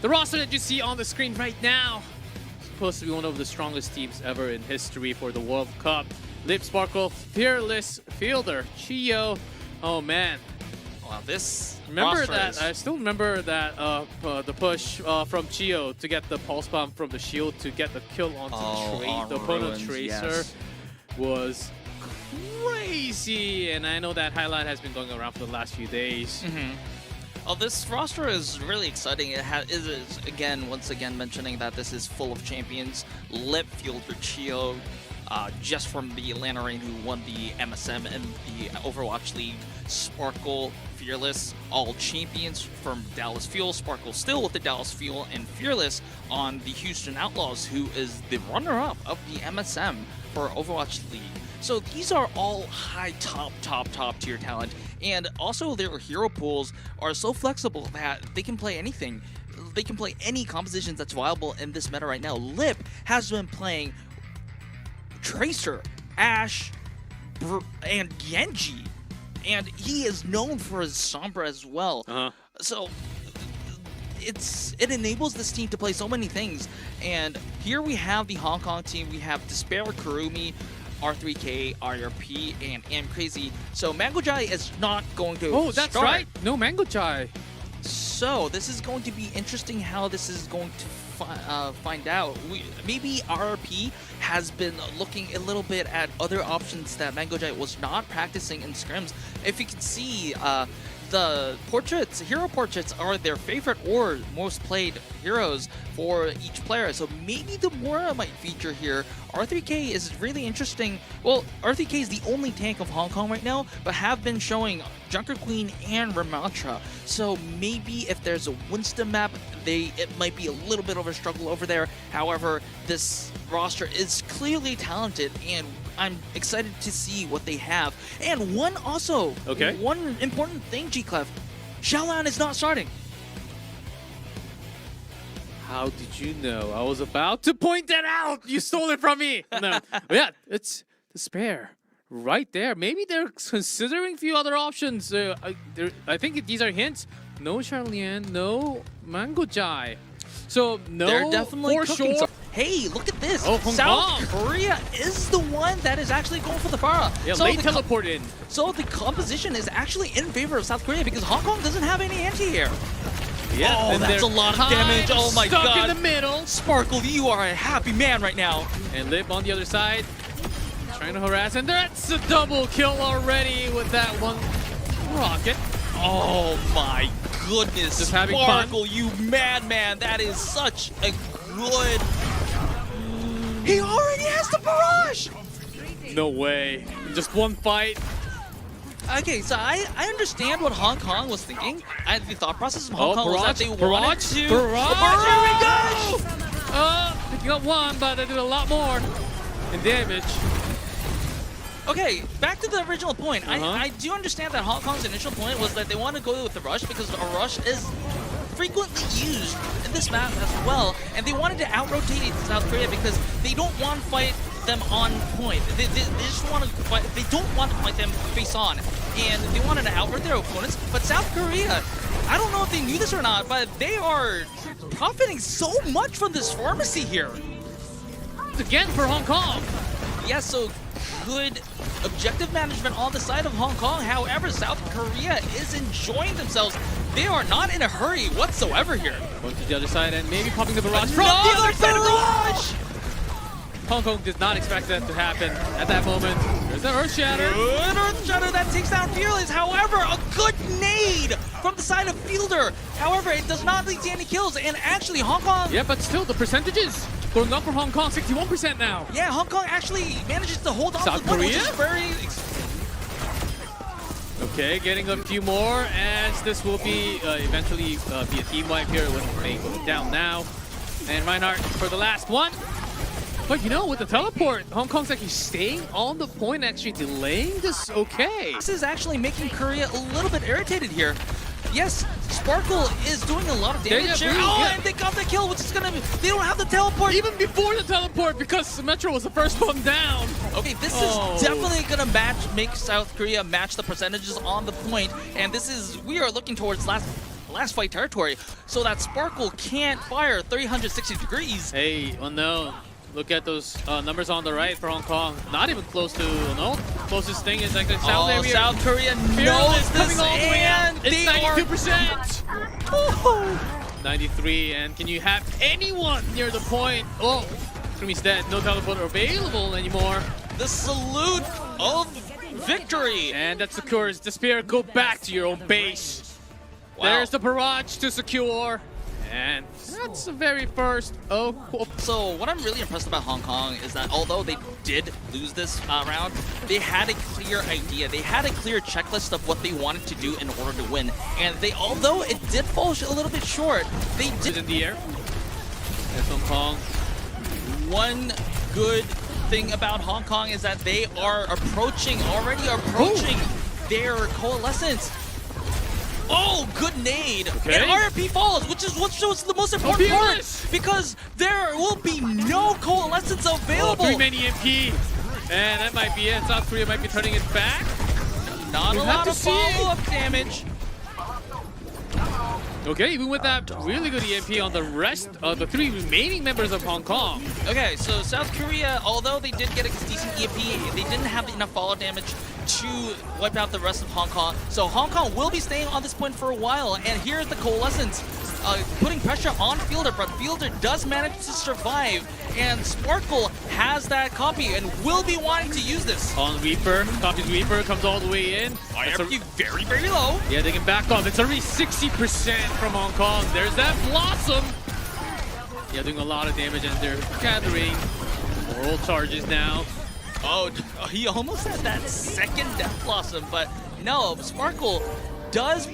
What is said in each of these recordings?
The roster that you see on the screen right now is supposed to be one of the strongest teams ever in history for the World Cup. Lip Sparkle, Fearless, Fielder, ChiYo. Oh man. Wow, this Remember that? I still remember that the push from ChiYo to get the pulse bomb from the shield to get the kill onto the opponent Tracer was crazy, and I know that highlight has been going around for the last few days. Oh, this roster is really exciting. It is again, once again, mentioning that this is full of champions. Lip, Fielder, ChiYo, just from the Atlanta Reign, who won the MSM and the Overwatch League. Sparkle, Fearless, all champions from Dallas Fuel. Sparkle still with the Dallas Fuel, and Fearless on the Houston Outlaws, who is the runner-up of the MSM for Overwatch League. So these are all high top tier talent, and also their hero pools are so flexible that they can play anything. They can play any compositions that's viable in this meta right now. Lip has been playing Tracer, Ashe, and Genji, and he is known for his Sombra as well. So it enables this team to play so many things. And here we have the Hong Kong team. We have Despair, Kurumi, R3K, IRP, and AmCrazy. So ManGoJai is not going to Oh, that's start. right. No ManGoJai. So this is going to be interesting how this is going to find out. Maybe RRP has been looking a little bit at other options that ManGoJai was not practicing in scrims. If you can see, the portraits, hero portraits, are their favorite or most played heroes for each player. So maybe the Mora might feature here. R3K is really interesting. Well, R3K is the only tank of Hong Kong right now, but have been showing Junker Queen and Ramantra. So maybe if there's a Winston map, it might be a little bit of a struggle over there. However, this roster is clearly talented, and I'm excited to see what they have. And one important thing, G-Clef, XIAOLIAN is not starting. How did you know? I was about to point that out. You stole it from me. No, yeah, it's Despair right there. Maybe they're considering a few other options. I think these are hints. No XIAOLIAN, no ManGoJai. So no, they're definitely for cooking. sure. Hey, look at this. Oh, Hong South Kong. Korea is the one that is actually going for the Pharah. Yeah, so late teleport in. So the composition is actually in favor of South Korea because Hong Kong doesn't have any anti-air. Yeah, oh, that's a lot of damage. Oh my god. Stuck in the middle. Sparkle, you are a happy man right now. And Lip on the other side, trying to harass, and that's a double kill already with that one rocket. Oh my goodness. Just having Sparkle, fun. you madman. That is such a good... He already has the barrage! No way. Just one fight. Okay, so I understand what Hong Kong was thinking. The thought process of Hong Kong was that they wanted to... Barrage! Here we go! Picking up one, but they did a lot more in damage. Okay, back to the original point. I do understand that Hong Kong's initial point was that they want to go with the rush because a rush is frequently used in this map as well, and they wanted to out-rotate South Korea because they don't want to fight them on point. They just want to fight. They don't want to fight them face on, and they wanted to outrun their opponents. But South Korea, I don't know if they knew this or not, but they are profiting so much from this pharmacy here. Again for Hong Kong. Yes, so good objective management on the side of Hong Kong. However, South Korea is enjoying themselves. They are not in a hurry whatsoever here. Going to the other side and maybe popping the barrage from the other side of barrage! Hong Kong did not expect that to happen at that moment. There's the Earth Shatter. Good Earth Shatter that takes down Fearless. However, a good nade from the side of Fielder. However, it does not lead to any kills. And actually, Hong Kong... Yeah, but still, the percentages going up for Hong Kong, 61% now. Yeah, Hong Kong actually manages to hold on South to the point, Korea? which is very... Okay, getting a few more, as this will be eventually be a team wipe here with Mango down now. And Reinhardt for the last one. But you know, with the teleport, Hong Kong's actually staying on the point, actually delaying this. Okay. This is actually making Korea a little bit irritated here. Yes, Sparkle is doing a lot of damage here. And they got the kill, which is gonna be... They don't have the teleport. Even before the teleport, because Metro was the first one down. Okay, this is definitely gonna make South Korea match the percentages on the point. And this is... We are looking towards last... last fight territory so that Sparkle can't fire 360 degrees. Hey, well, no. Look at those numbers on the right for Hong Kong. Not even close to, no. Closest thing is like the South area. South Korea knows Fearless this, coming all the way out. and It's they 92%. 93, and can you have anyone near the point? Oh, Kurumi's dead. No teleporter available anymore. The salute of victory. And that secures Despair. Go back to your own base. Wow. There's the barrage to secure. And that's the very first. Oh, cool. So what I'm really impressed about Hong Kong is that although they did lose this round, they had a clear idea. They had a clear checklist of what they wanted to do in order to win. And they, although it did fall a little bit short, they did in the air. There's Hong Kong. One good thing about Hong Kong is that they are already approaching their coalescence. Oh, good nade. Okay. And RP falls, which is what's the most important part, because there will be no coalescence available. 3-man EMP. And that might be it. South Korea might be turning it back. Not a lot of follow-up damage. Okay, even with that really good EMP on the rest of the 3 remaining members of Hong Kong. Okay, so South Korea, although they did get a decent EMP, they didn't have enough follow damage to wipe out the rest of Hong Kong. So Hong Kong will be staying on this point for a while, and here's the coalescence. Putting pressure on Fielder, but Fielder does manage to survive, and Sparkle has that copy and will be wanting to use this. On Reaper, copies Reaper, comes all the way in. IRP very, very low. Yeah, they can back off. It's already 60% from Hong Kong. There's that Blossom. Yeah, doing a lot of damage, and they're gathering moral charges now. Oh, he almost had that second Death Blossom, but no, Sparkle does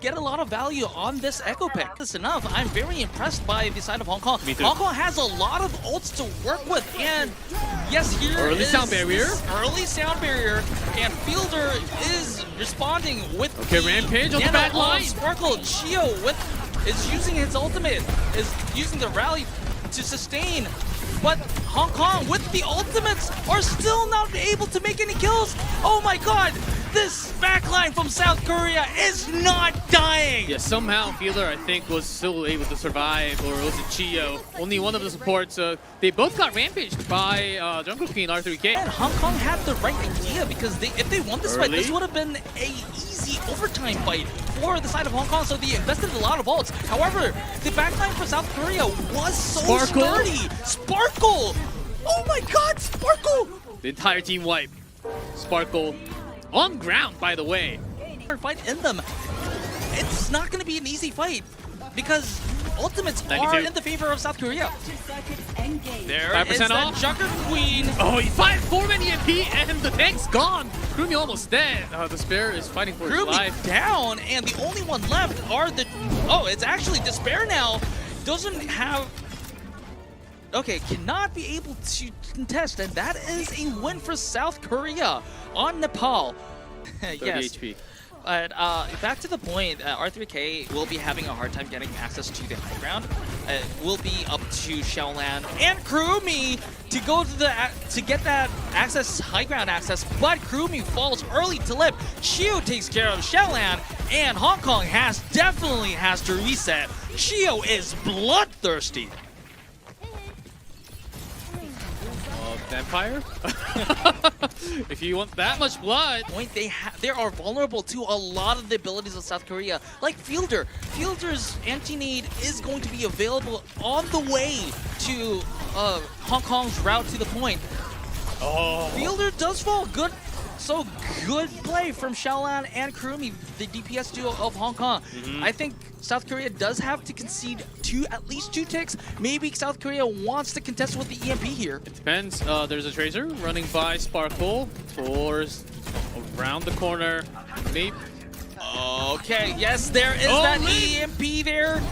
get a lot of value on this Echo Pick. That's enough. I'm very impressed by the side of Hong Kong. Me too. Hong Kong has a lot of ults to work with, and yes, here Early is sound barrier. Early sound barrier, and Fielder is responding with Okay, the Rampage on the Nano back line. Sparkle. ChiYo is using his ultimate, is using the rally to sustain. But Hong Kong, with the ultimates, are still not able to make any kills. Oh my god, this backline from South Korea is not dying. Yeah, somehow Fielder, I think, was still able to survive, or was it ChiYo? Only one of the supports. They both got rampaged by Jungle Queen R3K. And Hong Kong had the right idea, because if they won this fight, Early. this would have been a easy overtime fight for the side of Hong Kong, so they invested a lot of ults. However, the backline for South Korea was so sturdy. Sparkle! Oh my god, Sparkle! The entire team wipe. Sparkle on ground, by the way. Fight in them. It's not going to be an easy fight, because ultimates 92. are in the favor of South Korea. There 5% is that off. Jugger Queen. Oh, he fired 4-man EMP, and the tank's gone. Kurumi almost dead. Despair is fighting for his Kurumi life. down, and the only one left are the... Oh, it's actually Despair now. Doesn't have... Okay, cannot be able to contest, and that is a win for South Korea on Nepal. 30 Yes. HP. But back to the point, R3K will be having a hard time getting access to the high ground. It will be up to XIAOLIAN and Kurumi to go to get that access, high ground access. But Kurumi falls early to lip. ChiYo takes care of XIAOLIAN, and Hong Kong definitely has to reset. ChiYo is bloodthirsty. Vampire? If you want that much blood. They are vulnerable to a lot of the abilities of South Korea, like Fielder. Fielder's anti-nade is going to be available on the way to Hong Kong's route to the point. Oh. Fielder does fall good. So good play from XIAOLIAN and Kurumi, the DPS duo of Hong Kong. I think South Korea does have to concede at least 2 ticks. Maybe South Korea wants to contest with the EMP here. It depends. There's a Tracer running by Sparkle. Fours around the corner. Maybe. Okay, yes, there is that EMP there.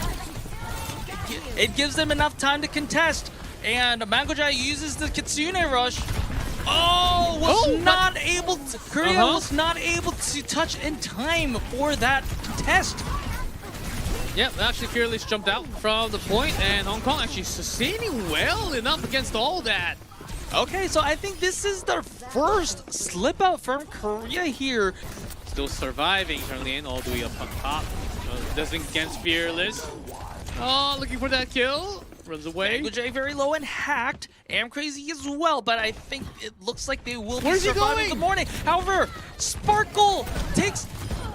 It gives them enough time to contest. And ManGoJai uses the Kitsune Rush. Oh, Korea was not able to touch in time for that test. Yeah, actually Fearless jumped out from the point, and Hong Kong actually sustaining well enough against all that. Okay, so I think this is their first slip out from Korea here. Still surviving, currently in all the way up on top. Doesn't against Fearless. Oh, looking for that kill. Runs away. ManGoJai very low and hacked. AmCrazy as well, but I think it looks like they will Where's be he surviving going? the morning. However, Sparkle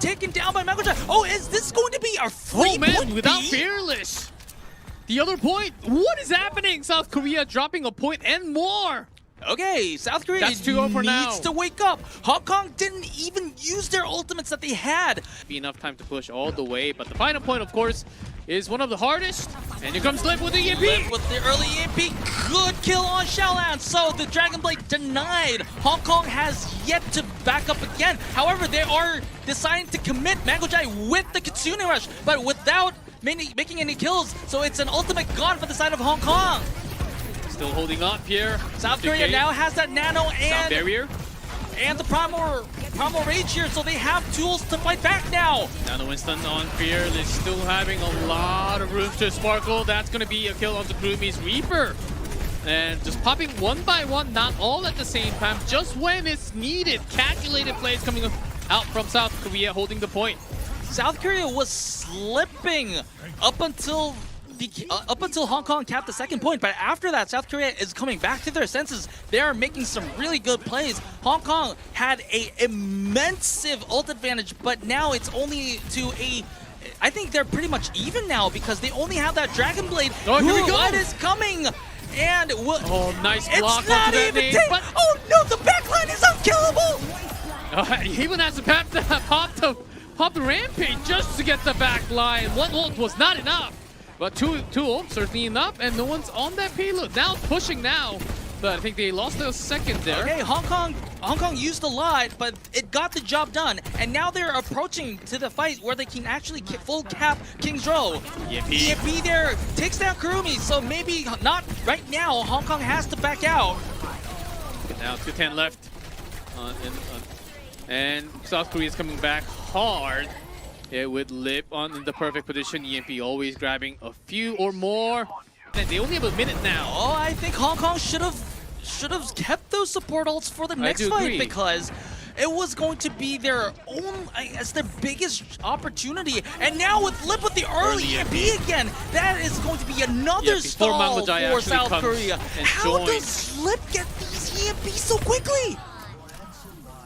taken down by ManGoJai. Oh, is this going to be our free Oh man, point without B? Fearless. The other point. What is happening? South Korea dropping a point and more. Okay, South Korea That's 2-0 for now. needs to wake up. Hong Kong didn't even use their ultimates that they had. Be enough time to push all the way, but the final point, of course, is one of the hardest. And here comes Lip with the EMP. Lip with the early EMP. Good kill on XIAOLIAN. So the Dragon Blade denied. Hong Kong has yet to back up again. However, they are deciding to commit ManGoJai with the Kitsune Rush, but without making any kills. So it's an ultimate gone for the side of Hong Kong. Still holding up here. South Korea now has that nano Sound barrier. and the Primal Rage here, so they have tools to fight back now. Now the Winston on Fearless, still having a lot of room to sparkle. That's going to be a kill onto Kurumi's Reaper. And just popping one by one, not all at the same time, just when it's needed. Calculated plays coming out from South Korea, holding the point. South Korea was slipping up until Hong Kong capped the second point, but after that, South Korea is coming back to their senses. They are making some really good plays. Hong Kong had a immense ult advantage, but now it's only to I think they're pretty much even now because they only have that Dragon Blade. Oh, here we go. What is coming? And oh, nice block it's not onto that even nade, but oh no, the backline is unkillable. he even has to pop the rampage just to get the back line. One ult was not enough. But two ults certainly enough, and no one's on that payload. Now pushing now, but I think they lost a second there. Okay, Hong Kong used a lot, but it got the job done. And now they're approaching to the fight where they can actually full cap King's Row. EMP there takes down Kurumi, so maybe not right now. Hong Kong has to back out. Now 2:10 left, and South Korea is coming back hard. Yeah, with Lip in the perfect position. EMP always grabbing a few or more. And they only have a minute now. Oh, I think Hong Kong should have kept those support ults for the next fight agree. because it was going to be their own, I guess, their biggest opportunity. And now with Lip with the early EMP again, that is going to be another stall for South Korea. How does Lip get these EMPs so quickly?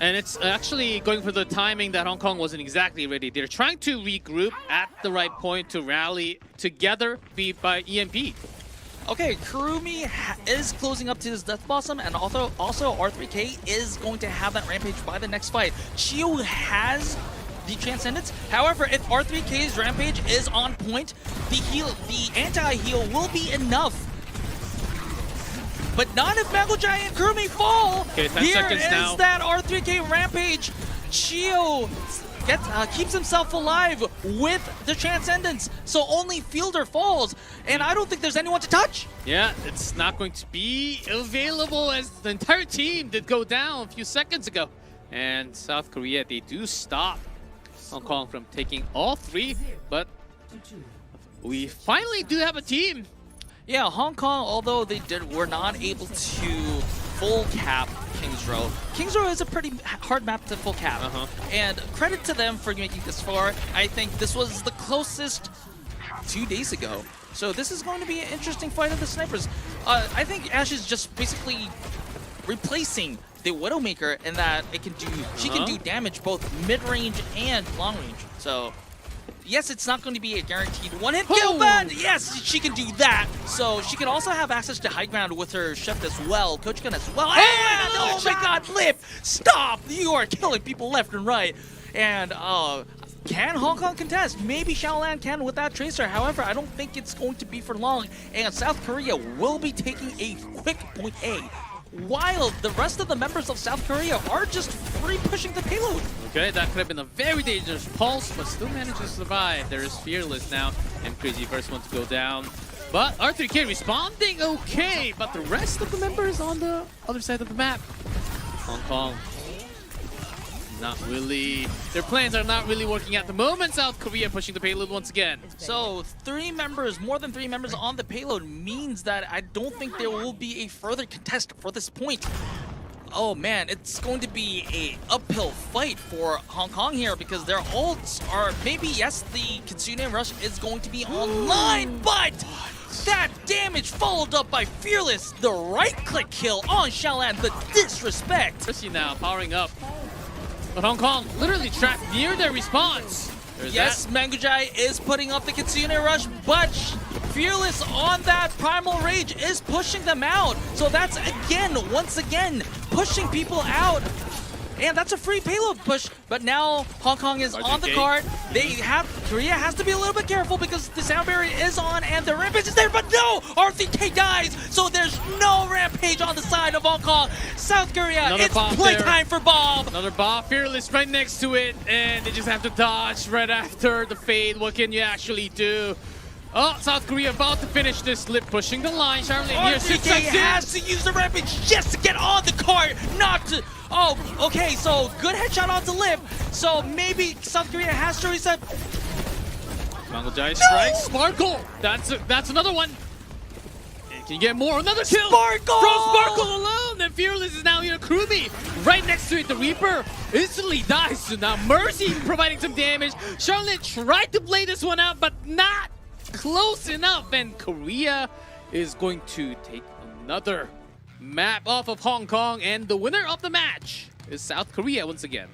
And it's actually going for the timing that Hong Kong wasn't exactly ready. They're trying to regroup at the right point to rally together, beat by EMP. Okay, Kurumi is closing up to his Death Blossom, and also R3K is going to have that Rampage by the next fight. ChiYo has the Transcendence. However, if R3K's Rampage is on point, the anti-heal will be enough. But not if ManGoJai and Kurumi fall. Okay, 10 Here seconds is now. that R3K Rampage. ChiYo keeps himself alive with the Transcendence, so only Fielder falls. And I don't think there's anyone to touch. Yeah, it's not going to be available as the entire team did go down a few seconds ago. And South Korea, they do stop Hong Kong from taking all three, but we finally do have a team. Yeah, Hong Kong, although were not able to full cap King's Row. King's Row is a pretty hard map to full cap. And credit to them for making this far. I think this was the closest 2 days ago. So this is going to be an interesting fight of the snipers. I think Ash is just basically replacing the Widowmaker in that it can do she can do damage both mid-range and long-range. So yes, it's not going to be a guaranteed one-hit kill, but yes, she can do that. So she can also have access to high ground with her Chef as well, Coach Gun as well. And oh my god, Lip! Stop! You are killing people left and right. And can Hong Kong contest? Maybe XIAOLIAN can with that Tracer. However, I don't think it's going to be for long. And South Korea will be taking a quick point A, while the rest of the members of South Korea are just free pushing the payload. Okay, that could have been a very dangerous pulse, but still manages to survive. There is Fearless now, AmCrazy first one to go down. But R3K responding okay, but the rest of the members on the other side of the map. Hong Kong, not really. Their plans are not really working at the moment. South Korea pushing the payload once again. So 3 members, more than 3 members on the payload means that I don't think there will be a further contest for this point. oh man, it's going to be a uphill fight for Hong Kong here because their ults are maybe, yes, the Kitsune Rush is going to be online, but that damage followed up by Fearless, the right-click kill on XIAOLIAN, the disrespect. Mercy now powering up. But Hong Kong literally trapped near their response. There's Yes, ManGoJai is putting up the Kitsune Rush, but Fearless on that Primal Rage is pushing them out. So that's once again, pushing people out. And that's a free payload push, but now Hong Kong is on the card. Korea has to be a little bit careful because the sound barrier is on and the rampage is there, but no! RCK dies, so there's no rampage on the side of Hong Kong. South Korea, Another it's bomb playtime for Bob. Another bomb, Fearless right next to it, and they just have to dodge right after the fade. What can you actually do? Oh, South Korea about to finish this lip, pushing the line. Charlotte here, RCK has to use the rampage just to get on the cart, not to... Oh, okay, so good headshot onto Lip. So maybe South Korea has to reset. ManGoJai strikes. Sparkle! That's another one. And can you get more? Another kill! Sparkle! From Sparkle alone! And Fearless is now here. Kurumi right next to it. The Reaper instantly dies. So now Mercy providing some damage. Charlotte tried to play this one out, but not close enough. And Korea is going to take another map off of Hong Kong, and the winner of the match is South Korea once again.